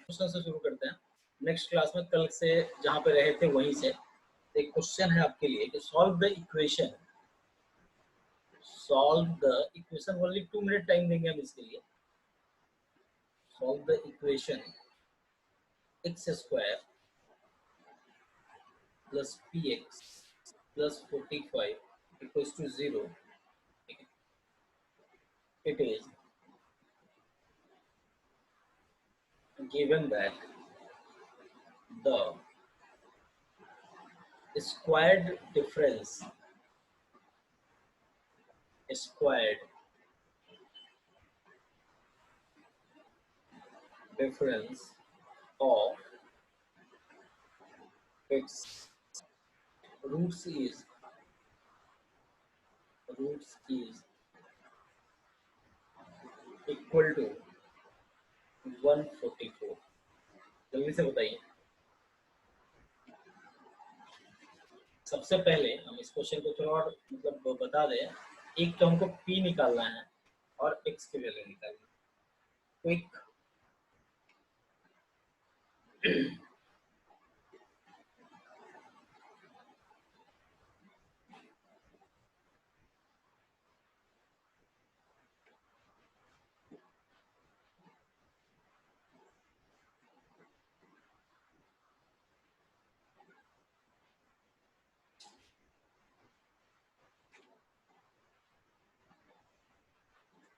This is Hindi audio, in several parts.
क्वेश्चन से शुरू करते हैं। नेक्स्ट क्लास में कल से जहाँ पे रहे थे वहीं से एक क्वेश्चन है आपके लिए कि solve the equation. Only 2 minute time देंगे हम इसके लिए। Solve the equation x square plus px plus 45 equals to 0। It is given that the squared difference of its roots is equal to 144। जल्दी से बताइए। सबसे पहले हम इस क्वेश्चन को थोड़ा और मतलब बता दें। एक तो हमको p निकालना है और x की वैल्यू निकालनी है। क्विक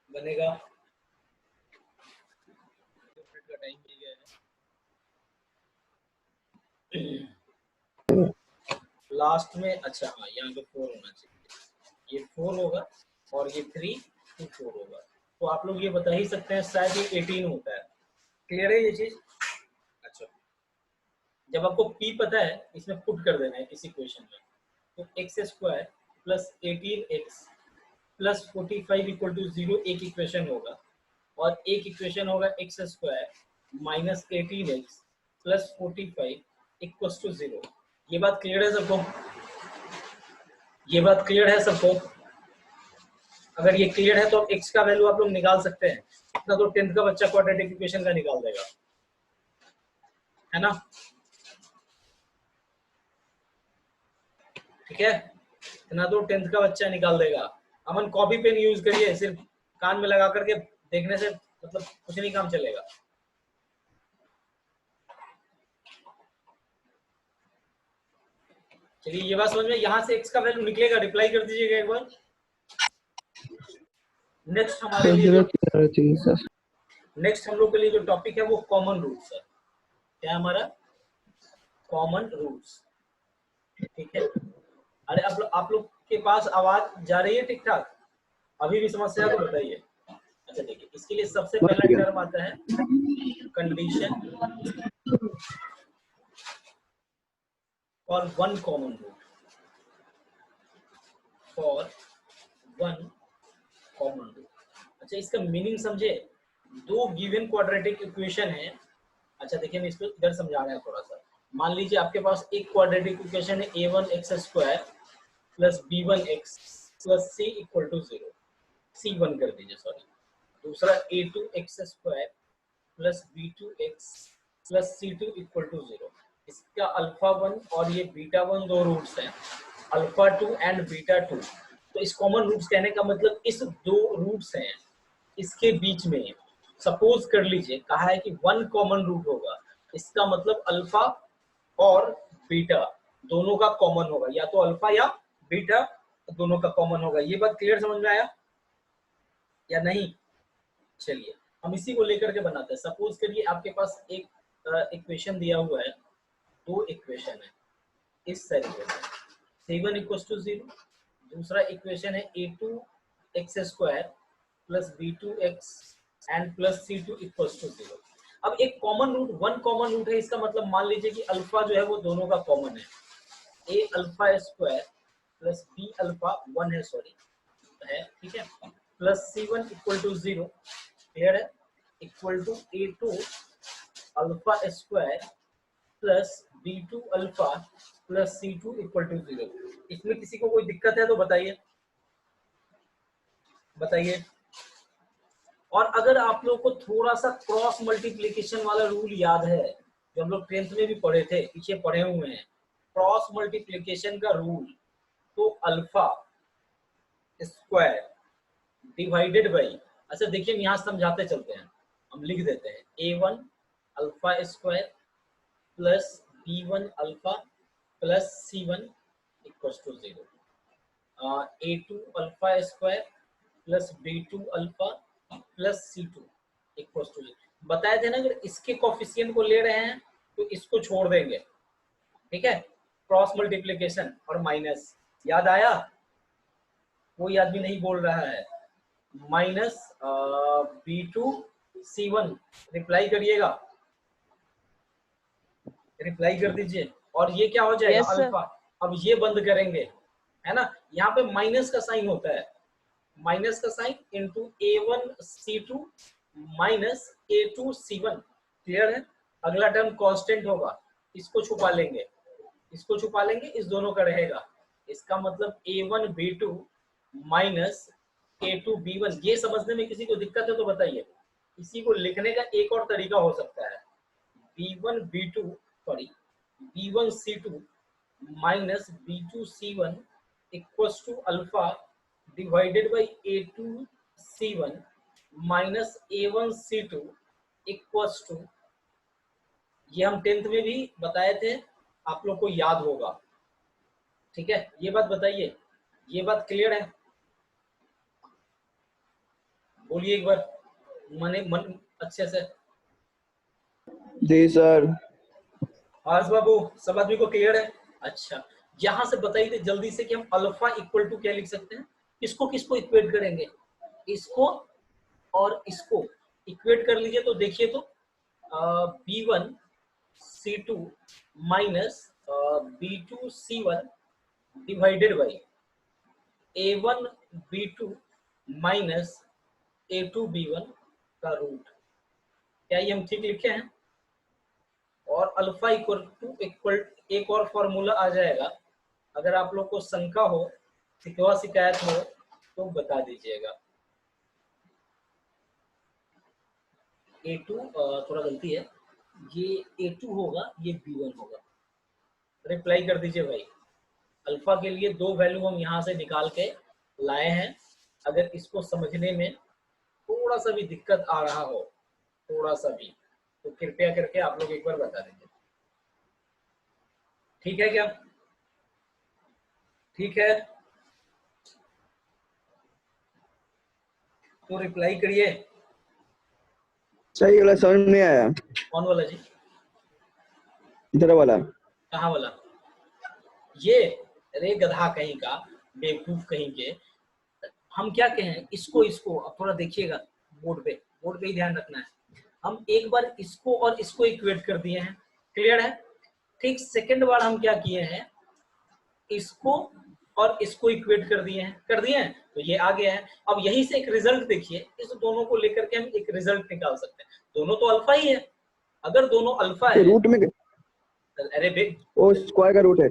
बनेगा। 2 मिनट का टाइम मिल गया है। लास्ट में अच्छा हाँ यहाँ पे 4 होना चाहिए। ये 4 होगा और ये 3 to 4 होगा। तो आप लोग ये बता ही सकते हैं शायद ये 18 होता है। क्लियर है ये चीज? अच्छा, जब आपको p पता है इसमें पुट कर देना है इस इक्वेशन में। तो x square plus 18x plus 45 equal to 0 एक इक्वेशन होगा और एक इक्वेशन होगा x square minus 18x plus 45 equal to 0। ये बात क्लियर है सबको? ये बात क्लियर है सबको? अगर ये क्लियर है तो अब x का वैल्यू आप लोग निकाल सकते हैं। इतना तो 10th का बच्चा क्वाड्रेटिक इक्वेशन का निकाल देगा, है ना? ठीक है, इतना तो 10th का बच्चा निकाल देगा। अमन कॉपी पेन यूज करिए, सिर्फ कान में लगा करके देखने से मतलब कुछ नहीं काम चलेगा। चलिए ये बात समझ में, यहाँ से x का वैल्यू निकलेगा, रिप्लाई कर दीजिएगा एक बार। नेक्स्ट हमारे लिए नेक्स्ट हम लोग के लिए जो टॉपिक है वो कॉमन रूट्स है। क्या हमारा? Common roots. ठीक है। अरे आप लोग के पास आवाज जा रही है ठीक ठाक? अभी भी समस्या है तो बताइए। अच्छा देखिए, इसके लिए सबसे पहला टर्म आता है condition for one common root. अच्छा, इसका मीनिंग समझे। दो गिवन क्वाड्रेटिक इक्वेशन है। अच्छा देखिए, मैं इसको इधर समझा रहा हूँ थोड़ा सा। मान लीजिए आपके पास एक क्वाड्रेटिक इक्वेशन है a1x square plus b1x plus c equal to 0। c1 कर दीजिए, सॉरी। दूसरा a2x square plus b2x plus c2 equal to 0। इसका अल्फा 1 और ये बीटा 1 दो रूट्स हैं, अल्फा 2 एंड बीटा 2। तो इस कॉमन रूट्स कहने का मतलब इस दो रूट्स हैं, इसके बीच में सपोज कर लीजिए कहा है कि वन कॉमन रूट होगा। इसका मतलब अल्फा और बीटा दोनों का कॉमन होगा, या तो अल्फा या बीटा दोनों का कॉमन होगा। ये बात क्लियर समझ में आया या नहीं? चलिए हम इसी को लेकर के बनाते हैं। सपोज करिए आपके पास एक इक्वेशन दिया हुआ है, दो इक्वेशन है इस तरीके से। c1 इक्वल्स टू 0, दूसरा इक्वेशन है a2x square plus b2x and plus c2 equals to 0। अब एक common root, one common root है, इसका मतलब मान लीजिए कि अल्फा जो है वो दोनों का कॉमन है। a alpha square plus b alpha 1 है, सॉरी है, ठीक है, plus c1 equal to 0। Clear है? Equal to a2 alpha square plus b2 alpha plus c2 equal to 0। इसमें किसी को कोई दिक्कत है तो बताइए, बताइए। और अगर आप लोग को थोड़ा सा क्रॉस मल्टीप्लीकेशन वाला रूल याद है जो हम लोग 10th में भी पढ़े थे, पीछे पढ़े हुए हैं, क्रॉस मल्टीप्लीकेशन का रूल, तो अल्फा स्क्वायर डिवाइडेड बाई, अच्छा देखिए हम यहाँ समझाते चलते हैं, हम लिख देते हैं a1 alpha square plus b1 alpha plus c1 equal to 0, a2 alpha square plus b2 alpha plus c2 equal to 0। बताए थे ना अगर इसके कोफिशिएंट को ले रहे हैं तो इसको छोड़ देंगे, ठीक है, क्रॉस मल्टीप्लीकेशन और माइनस, याद आया? कोई आदमी नहीं बोल रहा है, माइनस b2 c1, रिप्लाई करिएगा, रिप्लाई कर दीजिए। और ये क्या हो जाएगा? Yes, alpha. अब ये बंद करेंगे, है ना, यहाँ पे माइनस का साइन होता है, माइनस का sine into a1 c2 minus a2 c1, clear है? अगला टर्म कांस्टेंट होगा, इसको छुपा लेंगे, इसको छुपा लेंगे, इस दोनों का रहेगा, इसका मतलब a1 b2 minus a2 b1। ये समझने में किसी को दिक्कत है तो बताइए, इसी को लिखने का एक और तरीका हो सकता है, b1 b2 sorry b1 c2 minus b2 c1 equals to alpha divided by a2 c1 minus a1 c2 equals to, ये हम 10th में भी बताए थे, आप लोग को याद होगा, ठीक है? ये बात बताइए, ये बात क्लियर है? बोलिए एक बार मन अच्छे से। जी सर। हर्ष बाबू, सब आदमी को क्लियर है? अच्छा, यहां से बताइए जल्दी से कि हम अल्फा इक्वल टू क्या लिख सकते हैं, इसको किसको इक्वेट करेंगे, इसको और इसको इक्वेट कर लीजिए, तो देखिए तो b1 c2 minus b2 c1 divided by a1 b2 minus a2 b1 का रूट, क्या ये हम ठीक लिखे हैं? और अल्फा इक्वल एक और फॉर्मूला आ जाएगा, अगर आप लोग को शंका हो, शिकवा शिकायत हो तो बता दीजिएगा। a2 थोड़ा गलती है, ये a2 होगा, ये b1 होगा, रिप्लाई कर दीजिए भाई। अल्फा के लिए दो वैल्यू हम यहाँ से निकाल के लाए हैं, अगर इसको समझने में थोड़ा सा भी दिक्कत आ रहा हो, थोड़ा सा भी, तो कृपया करके आप लोग एक बार बता दीजिए, ठीक है क्या? ठीक है, तो रिप्लाई करिए। सही वाला समझ नहीं आया। कौन वाला जी? इधर वाला। कहाँ वाला? ये? अरे गधा कहीं का, बेवकूफ कहीं के, हम क्या कहें इसको, इसको अब थोड़ा देखिएगा, बोर्ड पे ही ध्यान रखना है, हम एक बार इसको और इसको इक्वेट कर दिए हैं, क्लियर है? ठीक सेकंड बार हम क्या किए हैं, इसको और इसको इक्वेट कर दिए हैं, तो ये आ गया है। अब यही से एक रिजल्ट देखिए, इस दोनों को लेकर के हम एक रिजल्ट निकाल सकते हैं, दोनों तो अल्फा ही है, अगर दोनों अल्फा है, रूट में अरे वो स्क्वायर का रूट है।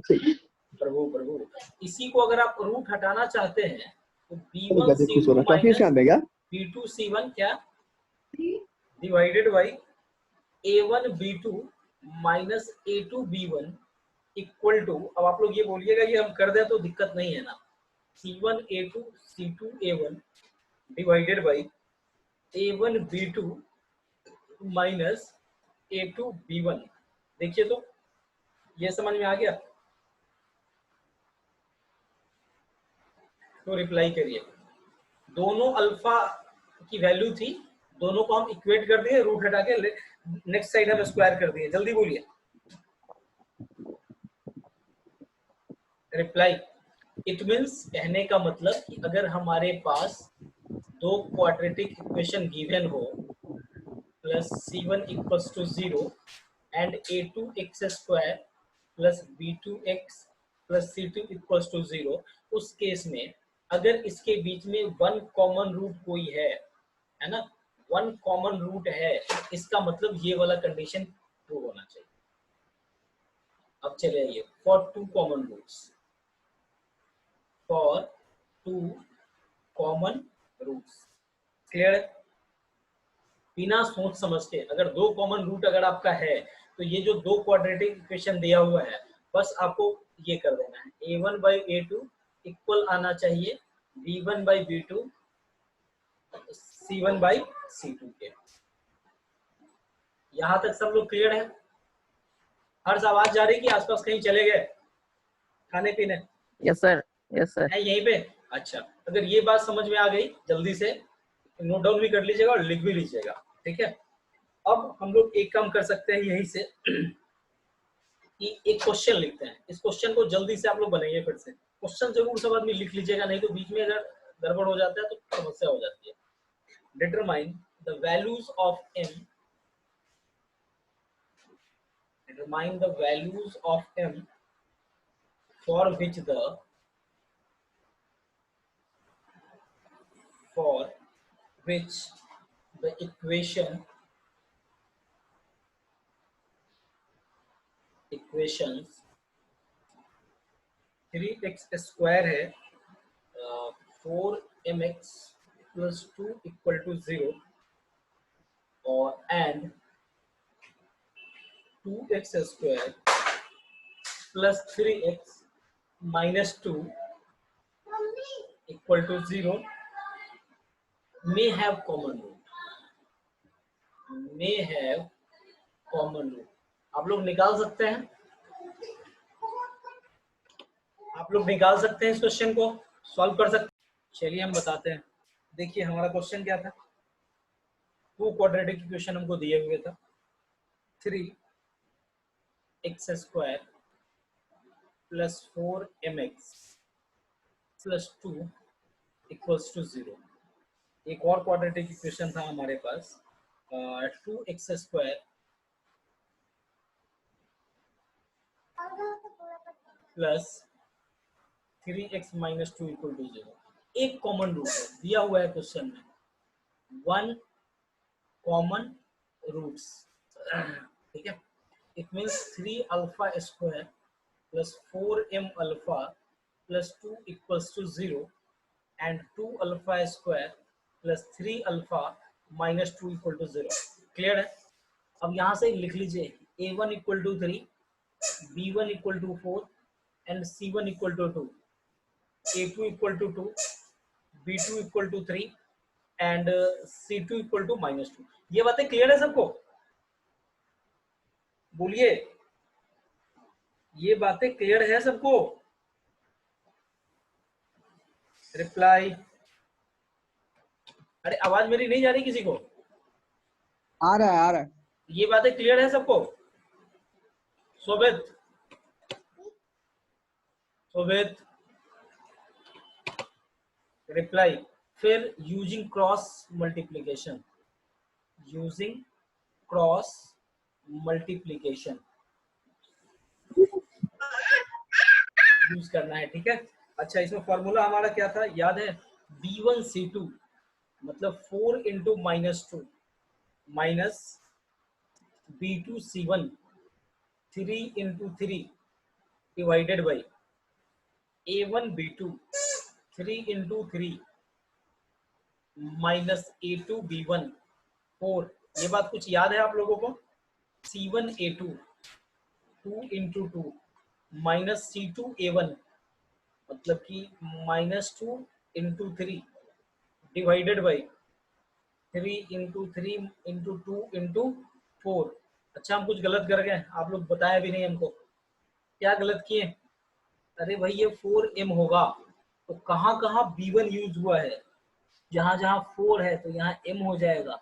प्रभु, इसी को अगर आप रूट हटाना चाहते हैं तो b1 खुश हो c2 रहा टॉफी से आते क्या? b2 c1 क्या divided by a1 b2 minus a2 b1 equal to, अब आप लोग ये बोलिएगा ये हम कर दें तो दिक्कत नहीं है ना, c1 a2 c2 a1 divided by a1 b2 minus a2 b1, देखिए तो ये समझ में आ गया? तो रिप्लाई करिए, दोनों अल्फा की वैल्यू थी, दोनों को हम इक्वेट कर दिए, रूट हटा के नेक्स्ट साइड हम स्क्वायर कर दिए, जल्दी बोलिए रिप्लाई। इट मींस, कहने का मतलब कि अगर हमारे पास दो क्वाड्रेटिक इक्वेशन गिवन हो, plus c1 equals to 0 and a2x square plus b2x plus c2 equals to 0, उस केस में अगर इसके बीच में वन कॉमन रूट कोई है ना, वन कॉमन रूट है, इसका मतलब ये वाला कंडीशन ट्रू होना चाहिए। अब चले आइए, for two common roots, for two common roots, clear है? बिना सोच समझ के, अगर दो कॉमन रूट अगर आपका है तो ये जो दो क्वाड्रेटिक इक्वेशन दिया हुआ है बस आपको ये कर देना है, a1/a2 इक्वल आना चाहिए b1/b2 c1/c2 के। यहाँ तक सब लोग क्लियर है? हर आवाज जा रही कि आसपास कहीं चले गए खाने पीने? Yes sir, yes sir. है यहीं पे? अच्छा, अगर ये बात समझ में आ गई जल्दी से नोट डाउन भी कर लीजिएगा और लिख भी लीजिएगा, ठीक है। अब हम लोग एक काम कर सकते हैं यहीं से कि एक क्वेश्चन लिखते हैं। इस क्वेश्चन को जल्दी से आप लोग बनाइए फिर से। क्वेश्चन जरूर सब आदमी लिख लीजिएगा, नहीं तो बीच में अगर गड़बड़ हो जाता है तो समस्या हो जाती है। Determine the values of m, determine the values of m for which the equations 3x square है 4mx plus 2 equal to 0 और and 2x square plus 3x minus 2 equal to 0 may have common root, may have common root। आप लोग निकाल सकते हैं, आप लोग निकाल सकते हैं इस क्वेश्चन को, सॉल्व कर सकते हैं। चलिए हम बताते हैं। देखिए हमारा क्वेश्चन क्या था, टू क्वाड्रेटिक इक्वेशन हमको दिए हुए था, 3x square plus 4mx plus 2 equals to 0। एक और क्वाड्रेटिक इक्वेशन था हमारे पास 2x square plus 3x minus 2 equal to 0। एक कॉमन रूट है दिया हुआ है क्वेश्चन में, वन कॉमन रूट्स, ठीक है। It means 3 alpha square plus 4m alpha plus 2 equals to 0 and 2 alpha square plus 3 alpha minus 2 equal to 0। Clear है? अब यहाँ से लिख लीजिए a1 equal to 3, b1 equal to 4 and c1 equal to 2, a2 equal to 2, b2 equal to 3 and c2 equal to minus 2। ये बातें क्लियर है सबको? बोलिए, ये बातें क्लियर है सबको? रिप्लाई। अरे आवाज मेरी नहीं जा रही किसी को? आ रहा है, आ रहा है। ये बातें क्लियर है सबको? सोबेत, सोबेत, रिप्लाई। फिर using cross multiplication, using cross multiplication use करना है, ठीक है। अच्छा, इसमें फॉर्मूला हमारा क्या था याद है? b1c2 मतलब 4 into minus 2 minus b2c1 3 into 3 divided by a1b2 3 into 3 minus a2b1 4। ये बात कुछ याद है आप लोगों को? c1a2 2 इंटू 2 माइनस c2a1 मतलब कि minus 2 into 3 divided by 3 into 3 into 2 into 4। अच्छा, हम कुछ गलत कर गए, आप लोग बताया भी नहीं हमको, क्या गलत किए? अरे भाई ये 4m होगा तो कहाँ कहाँ b1 यूज हुआ है? जहां जहां 4 है तो यहाँ m हो जाएगा,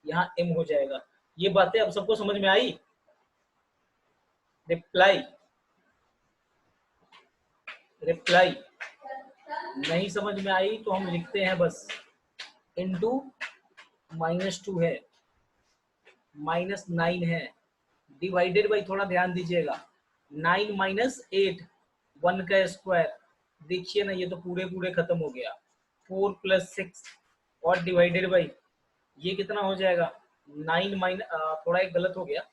यहाँ m हो जाएगा। ये बातें अब सबको समझ में आई? Reply, reply. नहीं समझ में आई तो हम लिखते हैं बस इंटू माइनस 2 है, माइनस 9 है, डिवाइडेड बाई, थोड़ा ध्यान दीजिएगा, 9 माइनस 8 1 का स्क्वायर, देखिए ना ये तो पूरे पूरे खत्म हो गया, 4 प्लस 6 और डिवाइडेड बाई ये कितना हो जाएगा 9 माइनस, थोड़ा एक गलत हो गया,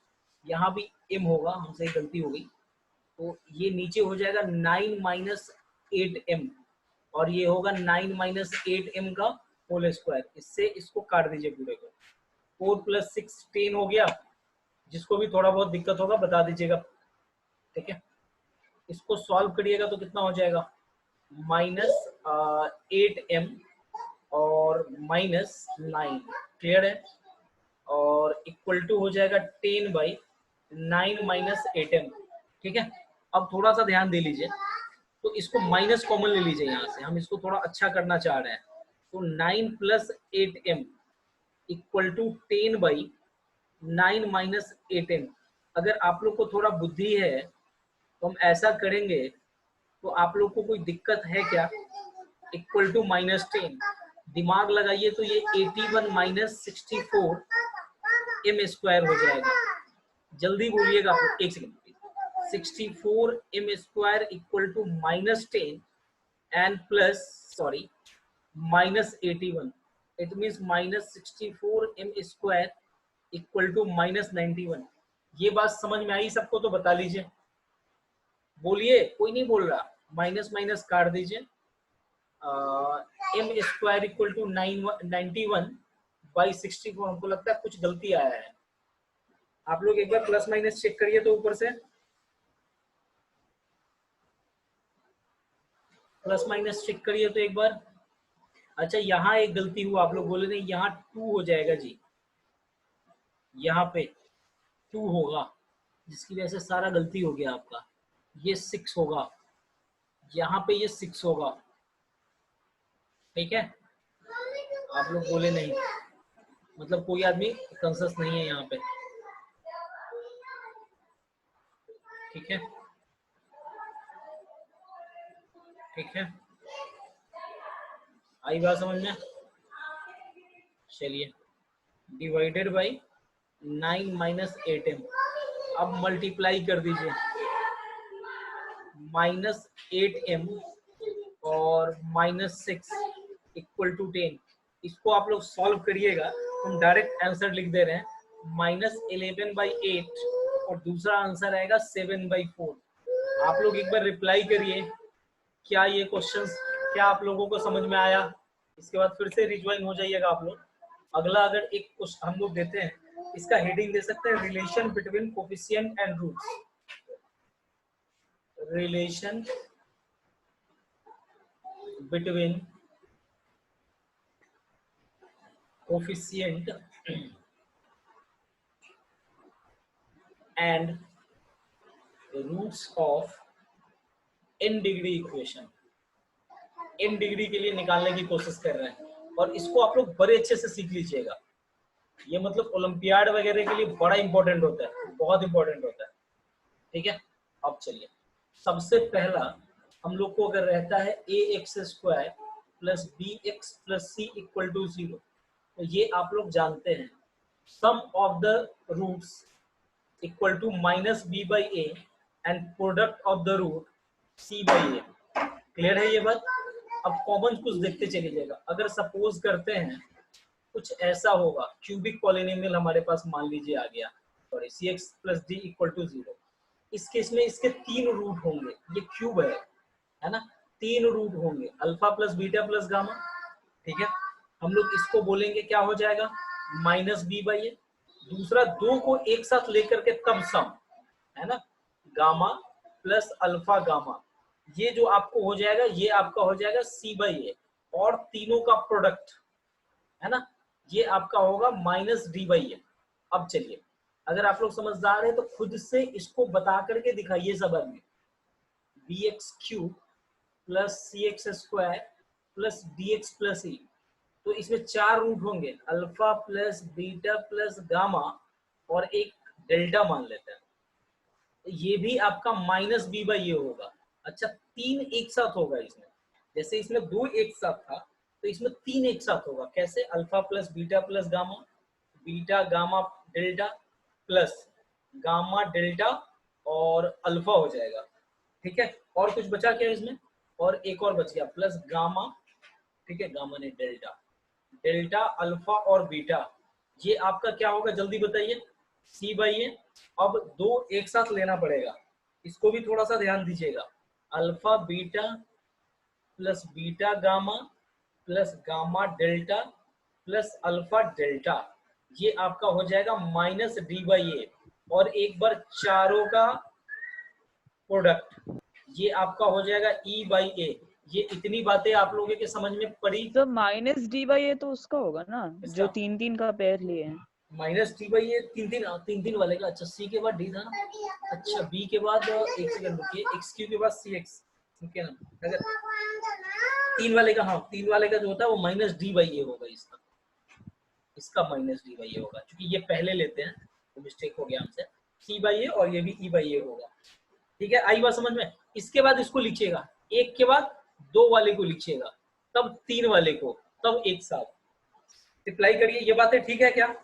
यहाँ भी m होगा, हमसे गलती हो गई, तो ये नीचे हो जाएगा 9 माइनस 8m और ये होगा 9 माइनस 8m का होल स्क्वायर। इससे इसको काट दीजिए पूरे को, 4 + 6 10 हो गया। जिसको भी थोड़ा बहुत दिक्कत होगा बता दीजिएगा, ठीक है। इसको सॉल्व करिएगा तो कितना हो जाएगा, -8m और -9, क्लियर है, और इक्वल टू हो जाएगा 10/9 - 8m, ठीक है। अब थोड़ा सा ध्यान दे लीजिए, तो इसको माइनस कॉमन ले लीजिए यहाँ से, हम इसको थोड़ा अच्छा करना चाह रहे हैं। तो 9 + 8m इक्वल टू 10/9 - 8m। अगर आप लोग को थोड़ा बुद्धि है तो हम ऐसा करेंगे, तो आप लोग को कोई दिक्कत है क्या, इक्वल टू -10, दिमाग लगाइए तो ये 81 - 64 m² हो जाएगा। जल्दी बोलिएगा, एक second, 64 m² equal to -10 and plus -81, it means -64 m² equal to -91। ये बात समझ में आई सबको, तो बता लीजिए, बोलिए, कोई नहीं बोल रहा, माइनस माइनस काट दीजिए। m² इक्वल टू 91/64, हमको लगता है कुछ गलती आया है। आप लोग एक बार प्लस माइनस चेक करिए तो ऊपर से प्लस माइनस चेक करिए तो एक बार। अच्छा, यहाँ एक गलती हुआ, आप लोग बोले नहीं, यहाँ 2 हो जाएगा जी, यहाँ पे 2 होगा, जिसकी वजह से सारा गलती हो गया आपका। ये 6 होगा, यहाँ पे ये 6 होगा, ठीक है। आप लोग बोले नहीं, मतलब कोई आदमी कंसस नहीं है यहाँ पे, ठीक है, ठीक है, आई बात समझ में। चलिए, डिवाइडेड बाई 9 - 8m, अब मल्टीप्लाई कर दीजिए, -8m और -6 इक्वल टू 10। इसको आप लोग सॉल्व करिएगा, हम डायरेक्ट आंसर लिख दे रहे हैं, -11/8 और दूसरा आंसर आएगा 7/4। आप लोग एक बार रिप्लाई करिए, क्या ये क्वेश्चंस, क्या आप लोगों को समझ में आया। इसके बाद फिर से रिज्वाइन हो जाइएगा आप लोग। अगला अगर एक क्वेश्चन हम लोग देते हैं, इसका हेडिंग दे सकते हैं, relation between coefficient and roots. Relation between coefficient and roots of n degree equation. n degree के लिए निकालने की कोशिश कर रहे हैं, और इसको आप लोग बड़े अच्छे से सीख लीजिएगा। ये मतलब ओलंपियाड वगैरह के लिए बड़ा इंपॉर्टेंट होता है, बहुत इंपॉर्टेंट होता है, ठीक है। अब चलिए, सबसे पहला हम लोग को अगर रहता है ax² + bx + c equal to 0, तो ये आप लोग जानते हैं, sum of the roots equal to -b/a and product of the root c/a। Clear है ये बात। अब कॉमन कुछ देखते चले जाएगा। अगर सपोज करते हैं कुछ ऐसा होगा, क्यूबिक पॉलिनोमियल हमारे पास मान लीजिए आ गया, sorry cx + d equal to 0। इस केस में इसके 3 रूट होंगे, ये क्यूब है ना, 3 रूट होंगे, अल्फा + बीटा + गामा, ठीक है। हम लोग इसको बोलेंगे क्या हो जाएगा, -b/a। दूसरा 2 को एक साथ लेकर के तब सम, है ना, गामा + अल्फा गामा, ये जो आपको हो जाएगा, ये आपका हो जाएगा c/a, और तीनों का प्रोडक्ट, है ना, ये आपका होगा -d/a। अब चलिए, अगर आप लोग समझदार हैं तो खुद से इसको बता करके दिखाइए सब आदमी, bx³ + cx² + dx + e। तो इसमें 4 रूट होंगे, अल्फा + बीटा + गामा, और एक डेल्टा मान लेते हैं, ये भी आपका -b/a होगा। अच्छा, 3 एक साथ होगा इसमें, जैसे इसमें 2 एक साथ था, तो इसमें 3 एक साथ होगा। कैसे, alpha + beta + gamma, beta gamma delta plus gamma delta और अल्फा हो जाएगा, ठीक है। और कुछ बचा क्या इसमें, और एक और बच गया, प्लस गामा, ठीक है, गामा ने डेल्टा, डेल्टा अल्फा और बीटा, ये आपका क्या होगा, जल्दी बताइए, c/a। अब 2 एक साथ लेना पड़ेगा, इसको भी थोड़ा सा ध्यान दीजिएगा, alpha beta + beta gamma + gamma delta + alpha delta, ये आपका हो जाएगा माइनस डी बाई ए, और एक बार चारों का प्रोडक्ट ये आपका हो जाएगा ई बाई ए। ये इतनी बातें आप लोगों के समझ में पड़ी। तो माइनस डी बाई ए तो उसका होगा ना, जो इसका 3 का पेयर लिए हैं। माइनस डी बाई ए तीन वाले का। अच्छा सी के बाद डी था ना, अच्छा बी के बाद एक सेकंड रुकिए, एक्स क्यू के बाद सी एक्स, ठीक है ना। अगर 3 वाले का, हाँ 3 वाले का जो होता है वो माइनस डी बाई ए होगा। इसका माइनस डी बाई ए होगा, क्योंकि ये पहले लेते हैं तो मिस्टेक हो गया हमसे। सी बाई ए और ये भी ई बाई ए होगा, ठीक है। आई बात समझ में। इसके बाद इसको लिखिएगा, एक के बाद 2 वाले को लिखिएगा, तब 3 वाले को, तब एक साथ रिप्लाई करिए। ये बातें ठीक है क्या?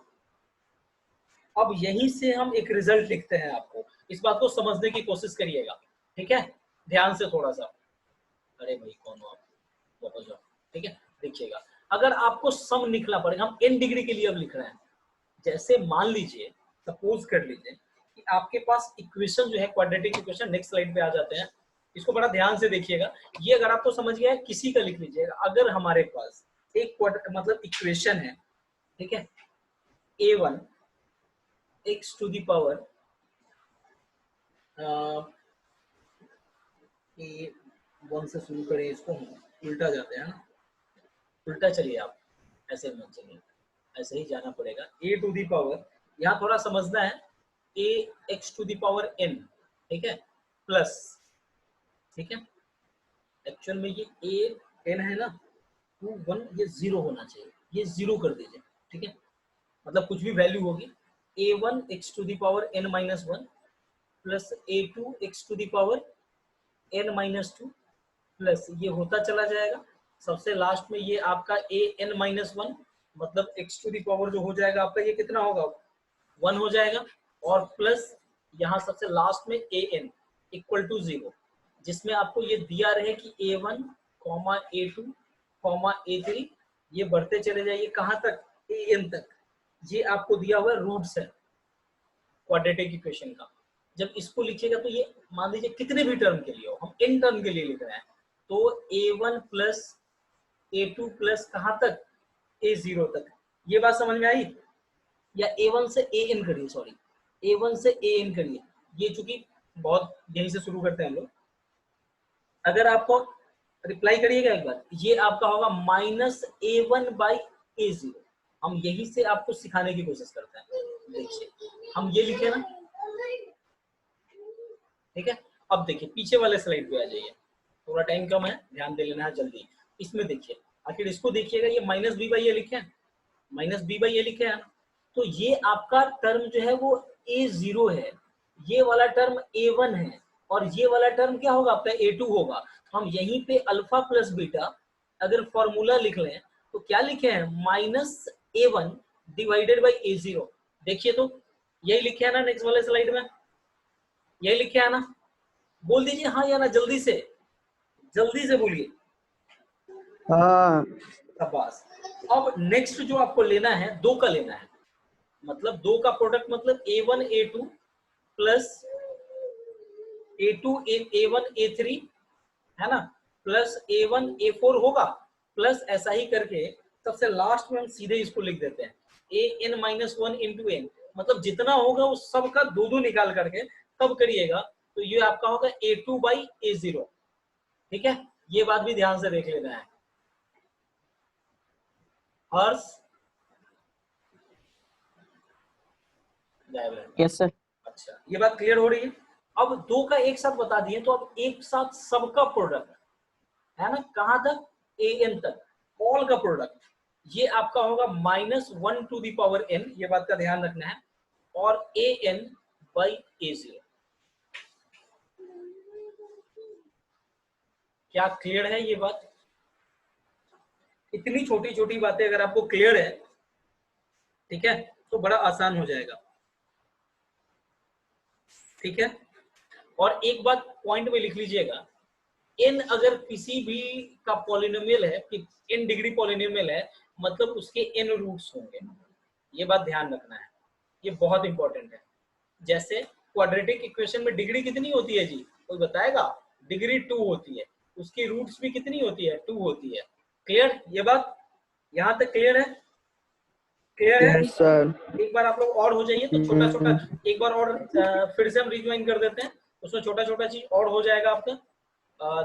अब यहीं से हम एक रिजल्ट लिखते हैं, आपको इस बात को समझने की कोशिश करिएगा, ठीक है, ध्यान से थोड़ा सा। अरे भाई कौन हो आप, वापस जाओ, ठीक है। देखिएगा, अगर आपको सम लिखना पड़ेगा, हम n डिग्री के लिए अब लिख रहे हैं। जैसे मान लीजिए, सपोज कर लीजिए कि आपके पास इक्वेशन जो है क्वाड्रेटिक इक्वेशन, नेक्स्ट स्लाइड पे आ जाते हैं, इसको बड़ा ध्यान से देखिएगा। ये अगर आपको समझ गया है, किसी का लिख लीजिएगा। अगर हमारे पास एक मतलब इक्वेशन है, ठीक है, a1 x to the power a1 से शुरू करें, इसको उल्टा जाते हैं ना, उल्टा चलिए आप, ऐसे मत चलिए, ऐसे ही जाना पड़ेगा। a टू दी पावर, यहाँ थोड़ा समझना है, a x to the power n, ठीक है, प्लस, ठीक है, एक्चुअल में ये a n है ना, 2 1, ये 0 होना चाहिए, ये 0 कर दीजिए, ठीक है, मतलब कुछ भी वैल्यू होगी, a1 x to the power n minus 1 plus a2 x to the power n minus 2 plus ये होता चला जाएगा। सबसे लास्ट में ये आपका an माइनस 1, मतलब x टू दी पावर जो हो जाएगा आपका, ये कितना होगा, 1 हो जाएगा, और प्लस यहाँ सबसे लास्ट में an इक्वल टू 0, जिसमें आपको ये दिया रहे कि a1 a2 a3, ये बढ़ते चले जाइए कहाँ तक, an तक। ये आपको दिया हुआ रूट्स है क्वाड्रेटिक इक्वेशन का। जब इसको लिखिएगा तो ये मान लीजिए कितने भी टर्म के लिए हो, हम n टर्म के लिए लिख रहे हैं, तो a1 प्लस a2 प्लस कहाँ तक, a0 तक। ये बात समझ में आई? या a1 से an करिए, सॉरी a1 से an करिए, ये चूंकि बहुत यहीं से शुरू करते हैं हम लोग। अगर आपको रिप्लाई करिएगा एक बार, ये आपका होगा माइनस a1 बाई a0। हम यही से आपको सिखाने की कोशिश करते हैं। देखिए हम ये लिखे ना, ठीक है। अब देखिए पीछे वाले स्लाइड पे आ जाइए, थोड़ा टाइम कम है, ध्यान दे लेना है जल्दी। इसमें देखिए, आखिर इसको देखिएगा, ये माइनस बी बाई ए लिखे हैं, माइनस बी बाई ए लिखे हैं, तो ये आपका टर्म जो है वो a0 है, ये वाला टर्म a1 है, और ये वाला टर्म क्या होगा आपका, a2 होगा। तो हम यहीं पे अल्फा प्लस बीटा अगर फॉर्मूला लिख लें तो क्या लिखे हैं, minus a1 divided by a0। देखिए तो यही लिखे है ना, नेक्स्ट वाले स्लाइड में यही लिखे है ना, बोल दीजिए हाँ या ना, जल्दी से बोलिए। हाँ। बस अब नेक्स्ट जो आपको लेना है, 2 का लेना है, मतलब 2 का प्रोडक्ट, मतलब a1 a2 plus a2 a1 a3 है ना, प्लस a1 a4 होगा, प्लस ऐसा ही करके सबसे लास्ट में हम सीधे इसको लिख देते हैं an माइनस 1 इंटू n, मतलब जितना होगा उस सब का 2 निकाल करके तब करिएगा, तो ये आपका होगा a2 बाई a0, ठीक है। ये बात भी ध्यान से देख लेना है। हर्ष, यस सर। अच्छा ये बात क्लियर हो रही है। अब 2 का एक साथ बता दिए, तो अब एक साथ सबका प्रोडक्ट है ना, कहां तक, an तक, ऑल का प्रोडक्ट, ये आपका होगा minus 1 to the power n, ये बात का ध्यान रखना है, और an बाई a0। क्या क्लियर है ये बात? इतनी छोटी छोटी बातें अगर आपको क्लियर है, ठीक है, तो बड़ा आसान हो जाएगा, ठीक है। और एक बात पॉइंट में लिख लीजिएगा, n अगर किसी भी का पॉलिनोमियल है, कि n डिग्री पॉलिनोमियल है, मतलब उसके n रूट्स होंगे, ये बात ध्यान रखना है, ये बहुत इंपॉर्टेंट है। जैसे क्वाड्रेटिक इक्वेशन में डिग्री कितनी होती है जी, कोई बताएगा? डिग्री 2 होती है, उसकी रूट्स भी कितनी होती है, 2 होती है। क्लियर ये बात, यहां तक क्लियर है? क्लियर है? Yes sir. एक बार आप लोग और हो जाइए तो छोटा छोटा एक बार और फिर से हम रिज्वाइन कर देते हैं, उसमें छोटा छोटा चीज और हो जाएगा आपका।